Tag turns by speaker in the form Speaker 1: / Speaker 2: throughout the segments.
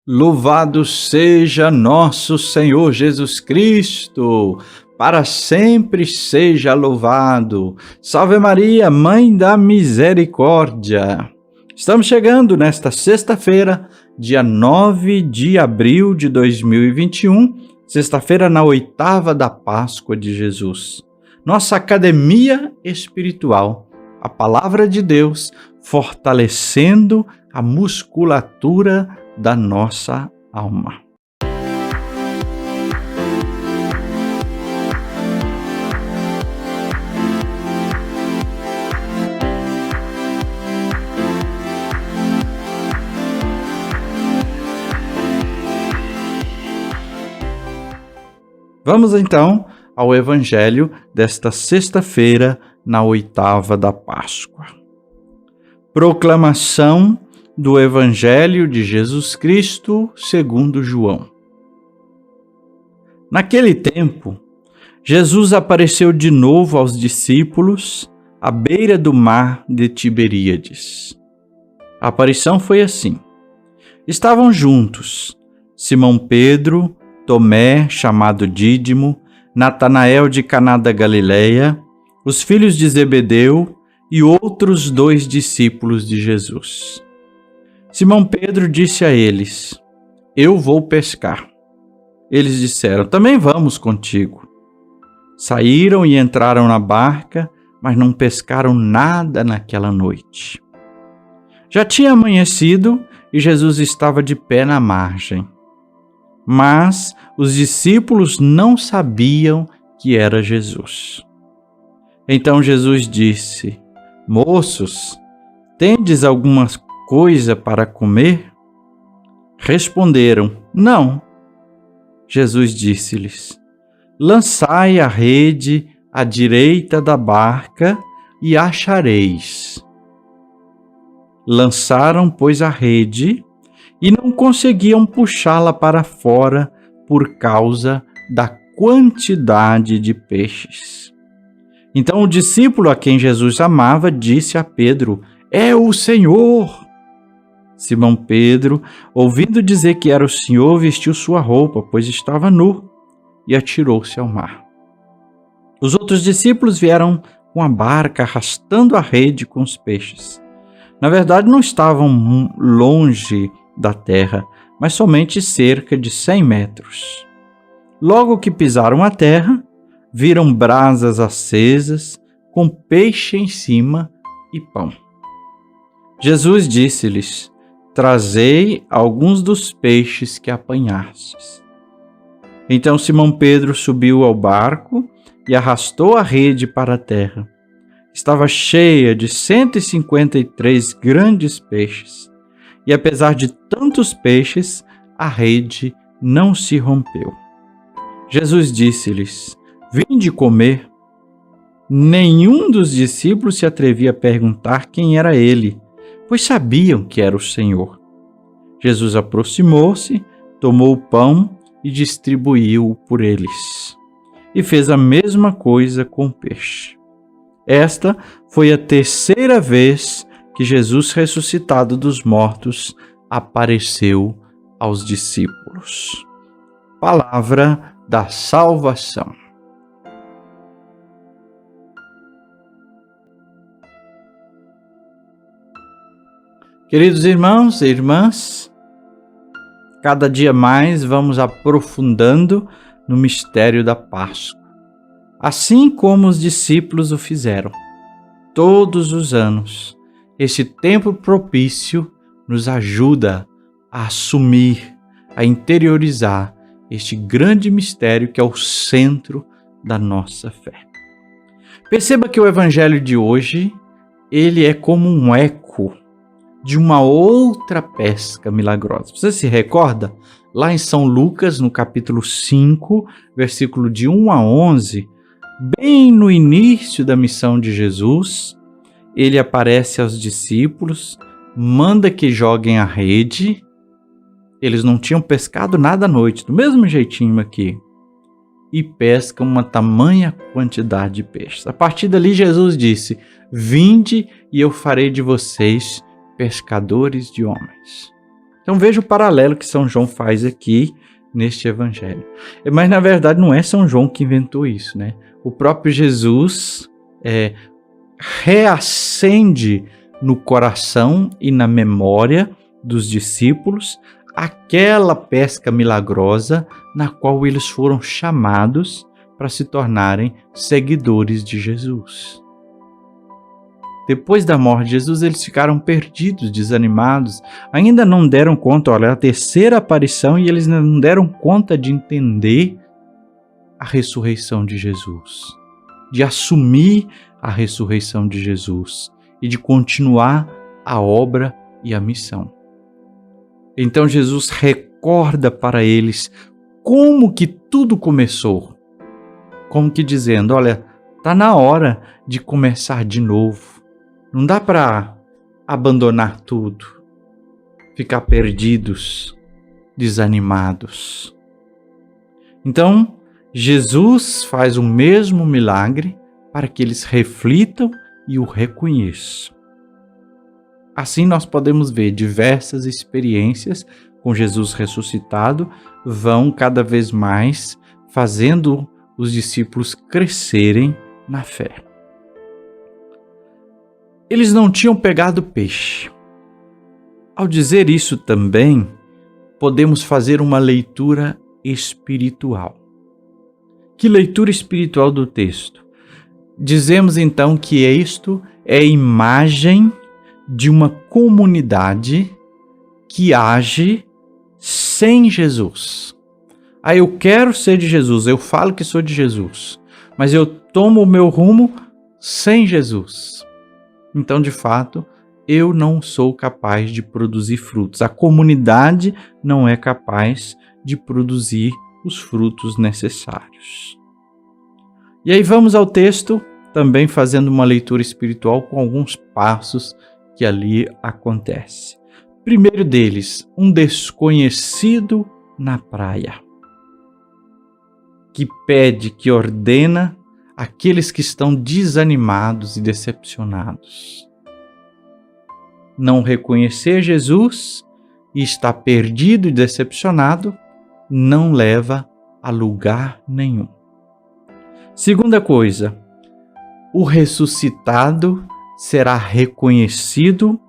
Speaker 1: Louvado seja nosso Senhor Jesus Cristo, para sempre seja louvado. Salve Maria, Mãe da Misericórdia. Estamos chegando nesta sexta-feira, dia 9 de abril de 2021, sexta-feira na oitava da Páscoa de Jesus. Nossa academia espiritual, a Palavra de Deus, fortalecendo a musculatura da nossa alma. Vamos então ao Evangelho desta sexta-feira, na oitava da Páscoa. Proclamação do Evangelho de Jesus Cristo segundo João. Naquele tempo, Jesus apareceu de novo aos discípulos à beira do mar de Tiberíades. A aparição foi assim. Estavam juntos Simão Pedro, Tomé, chamado Dídimo, Natanael de Caná da Galileia, os filhos de Zebedeu e outros 2 discípulos de Jesus. Simão Pedro disse a eles: Eu vou pescar. Eles disseram: Também vamos contigo. Saíram e entraram na barca, mas não pescaram nada naquela noite. Já tinha amanhecido e Jesus estava de pé na margem. Mas os discípulos não sabiam que era Jesus. Então Jesus disse: Moços, tendes alguma coisa para comer? Responderam: Não. Jesus disse-lhes: Lançai a rede à direita da barca e achareis. Lançaram, pois, a rede e não conseguiam puxá-la para fora por causa da quantidade de peixes. Então o discípulo a quem Jesus amava disse a Pedro: É o Senhor! Simão Pedro, ouvindo dizer que era o Senhor, vestiu sua roupa, pois estava nu, e atirou-se ao mar. Os outros discípulos vieram com a barca, arrastando a rede com os peixes. Na verdade, não estavam longe da terra, mas somente cerca de 100 metros. Logo que pisaram a terra, viram brasas acesas, com peixe em cima e pão. Jesus disse-lhes: Trazei alguns dos peixes que apanhastes. Então Simão Pedro subiu ao barco e arrastou a rede para a terra. Estava cheia de 153 grandes peixes, e apesar de tantos peixes, a rede não se rompeu. Jesus disse-lhes: Vinde comer. Nenhum dos discípulos se atrevia a perguntar quem era ele, pois sabiam que era o Senhor. Jesus aproximou-se, tomou o pão e distribuiu-o por eles. E fez a mesma coisa com o peixe. Esta foi a terceira vez que Jesus, ressuscitado dos mortos, apareceu aos discípulos. Palavra da salvação. Queridos irmãos e irmãs, cada dia mais vamos aprofundando no mistério da Páscoa, assim como os discípulos o fizeram. Todos os anos, esse tempo propício nos ajuda a assumir, a interiorizar este grande mistério que é o centro da nossa fé. Perceba que o Evangelho de hoje, ele é como um eco de uma outra pesca milagrosa. Você se recorda? Lá em São Lucas, no capítulo 5, versículo de 1 a 11, bem no início da missão de Jesus, ele aparece aos discípulos, manda que joguem a rede. Eles não tinham pescado nada à noite, do mesmo jeitinho aqui, e pescam uma tamanha quantidade de peixes. A partir dali, Jesus disse: Vinde e eu farei de vocês pescadores de homens. Então veja o paralelo que São João faz aqui neste evangelho. Mas na verdade não é São João que inventou isso, né? O próprio Jesus reacende no coração e na memória dos discípulos aquela pesca milagrosa na qual eles foram chamados para se tornarem seguidores de Jesus. Depois da morte de Jesus, eles ficaram perdidos, desanimados, ainda não deram conta, olha, a terceira aparição, e eles não deram conta de entender a ressurreição de Jesus, de assumir a ressurreição de Jesus e de continuar a obra e a missão. Então Jesus recorda para eles como que tudo começou, como que dizendo, olha, está na hora de começar de novo. Não dá para abandonar tudo, ficar perdidos, desanimados. Então, Jesus faz o mesmo milagre para que eles reflitam e o reconheçam. Assim, nós podemos ver diversas experiências com Jesus ressuscitado vão cada vez mais fazendo os discípulos crescerem na fé. Eles não tinham pegado peixe. Ao dizer isso também, podemos fazer uma leitura espiritual. Que leitura espiritual do texto? Dizemos então que isto é imagem de uma comunidade que age sem Jesus. Eu quero ser de Jesus, eu falo que sou de Jesus, mas eu tomo o meu rumo sem Jesus. Então, de fato, eu não sou capaz de produzir frutos. A comunidade não é capaz de produzir os frutos necessários. E aí vamos ao texto, também fazendo uma leitura espiritual com alguns passos que ali acontece. Primeiro deles, um desconhecido na praia, que pede, que ordena aqueles que estão desanimados e decepcionados. Não reconhecer Jesus e estar perdido e decepcionado não leva a lugar nenhum. Segunda coisa, o ressuscitado será reconhecido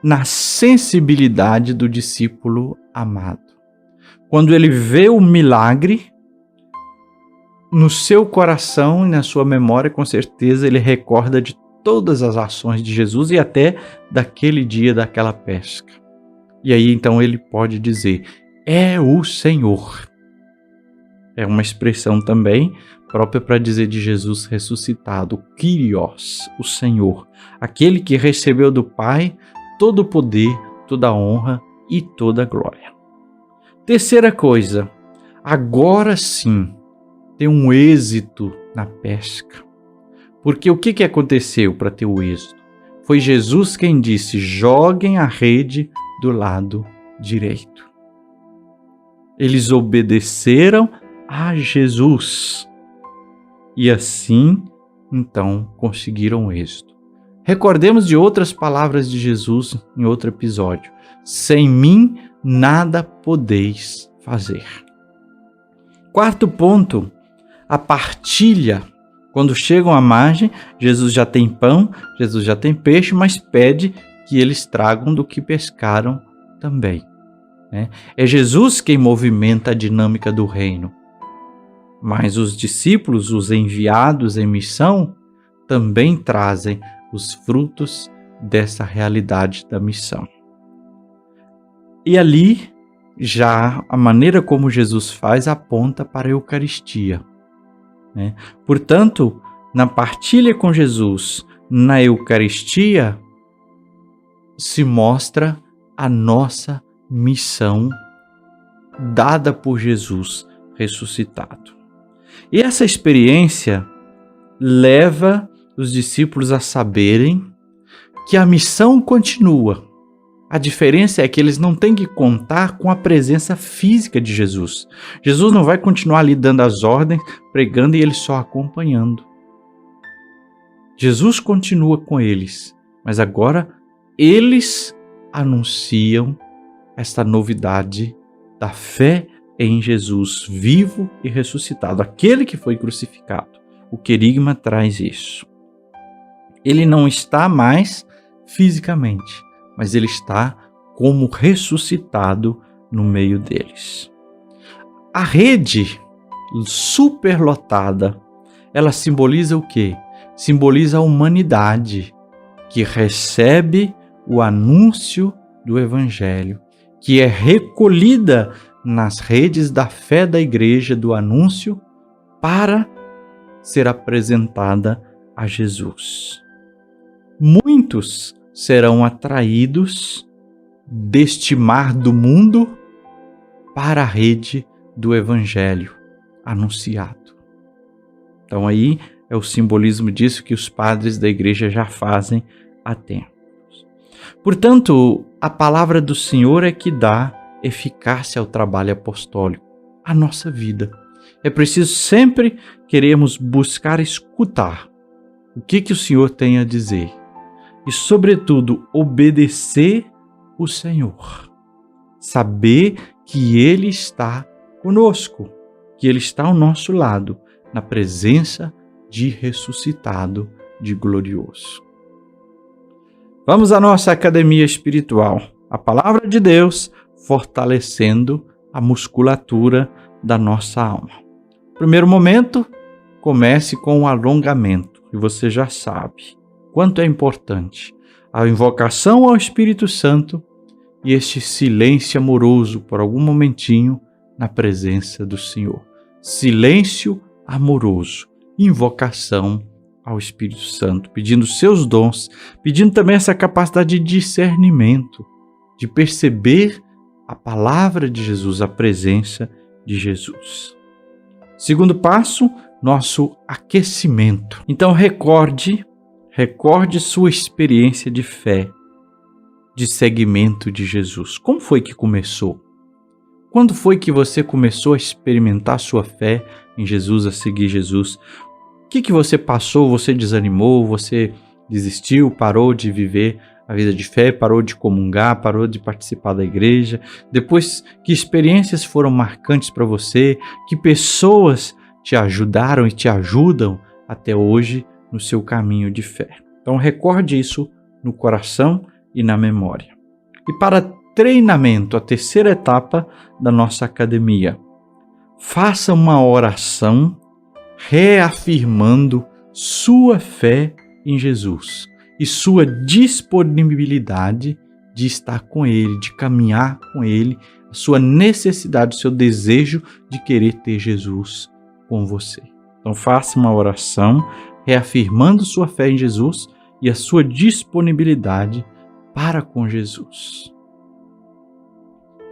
Speaker 1: na sensibilidade do discípulo amado. Quando ele vê o milagre, no seu coração e na sua memória, com certeza, ele recorda de todas as ações de Jesus e até daquele dia, daquela pesca. E aí, então, ele pode dizer, é o Senhor. É uma expressão também própria para dizer de Jesus ressuscitado, Kyrios, o Senhor, aquele que recebeu do Pai todo o poder, toda a honra e toda a glória. Terceira coisa, agora sim, tem um êxito na pesca. Porque o que aconteceu para ter o êxito? Foi Jesus quem disse, joguem a rede do lado direito. Eles obedeceram a Jesus. E assim, então, conseguiram o êxito. Recordemos de outras palavras de Jesus em outro episódio. Sem mim, nada podeis fazer. Quarto ponto, a partilha. Quando chegam à margem, Jesus já tem pão, Jesus já tem peixe, mas pede que eles tragam do que pescaram também. É Jesus quem movimenta a dinâmica do reino. Mas os discípulos, os enviados em missão, também trazem os frutos dessa realidade da missão. E ali, já a maneira como Jesus faz aponta para a Eucaristia. Portanto, na partilha com Jesus, na Eucaristia, se mostra a nossa missão dada por Jesus ressuscitado. E essa experiência leva os discípulos a saberem que a missão continua. A diferença é que eles não têm que contar com a presença física de Jesus. Jesus não vai continuar ali dando as ordens, pregando e eles só acompanhando. Jesus continua com eles, mas agora eles anunciam esta novidade da fé em Jesus vivo e ressuscitado, aquele que foi crucificado. O querigma traz isso. Ele não está mais fisicamente, mas ele está como ressuscitado no meio deles. A rede superlotada, ela simboliza o quê? Simboliza a humanidade que recebe o anúncio do Evangelho, que é recolhida nas redes da fé da igreja do anúncio para ser apresentada a Jesus. Muitos serão atraídos deste mar do mundo para a rede do Evangelho anunciado. Então aí é o simbolismo disso que os padres da igreja já fazem há tempos. Portanto, a palavra do Senhor é que dá eficácia ao trabalho apostólico, à nossa vida. É preciso sempre queremos buscar escutar o que o Senhor tem a dizer e, sobretudo, obedecer o Senhor. Saber que Ele está conosco, que Ele está ao nosso lado, na presença de ressuscitado, de glorioso. Vamos à nossa academia espiritual, a palavra de Deus fortalecendo a musculatura da nossa alma. Primeiro momento, comece com o alongamento, e você já sabe quanto é importante a invocação ao Espírito Santo e este silêncio amoroso por algum momentinho na presença do Senhor. Silêncio amoroso, invocação ao Espírito Santo, pedindo seus dons, pedindo também essa capacidade de discernimento, de perceber a palavra de Jesus, a presença de Jesus. Segundo passo, nosso aquecimento. Então recorde sua experiência de fé, de seguimento de Jesus. Como foi que começou? Quando foi que você começou a experimentar sua fé em Jesus, a seguir Jesus? O que você passou? Você desanimou? Você desistiu? Parou de viver a vida de fé? Parou de comungar? Parou de participar da igreja? Depois, que experiências foram marcantes para você? Que pessoas te ajudaram e te ajudam até hoje no seu caminho de fé? Então recorde isso no coração e na memória. E para treinamento, a terceira etapa da nossa academia, faça uma oração reafirmando sua fé em Jesus e sua disponibilidade de estar com Ele, de caminhar com Ele, a sua necessidade, o seu desejo de querer ter Jesus com você. Então faça uma oração reafirmando sua fé em Jesus e a sua disponibilidade para com Jesus.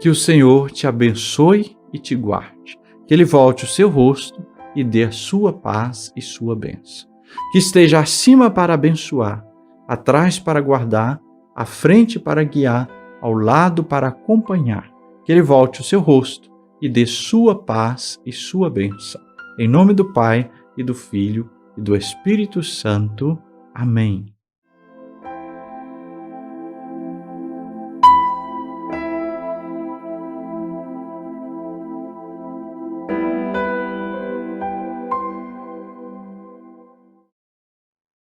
Speaker 1: Que o Senhor te abençoe e te guarde. Que Ele volte o seu rosto e dê a sua paz e sua bênção. Que esteja acima para abençoar, atrás para guardar, à frente para guiar, ao lado para acompanhar. Que Ele volte o seu rosto e dê sua paz e sua bênção. Em nome do Pai, e do Filho, e do Espírito Santo. Amém.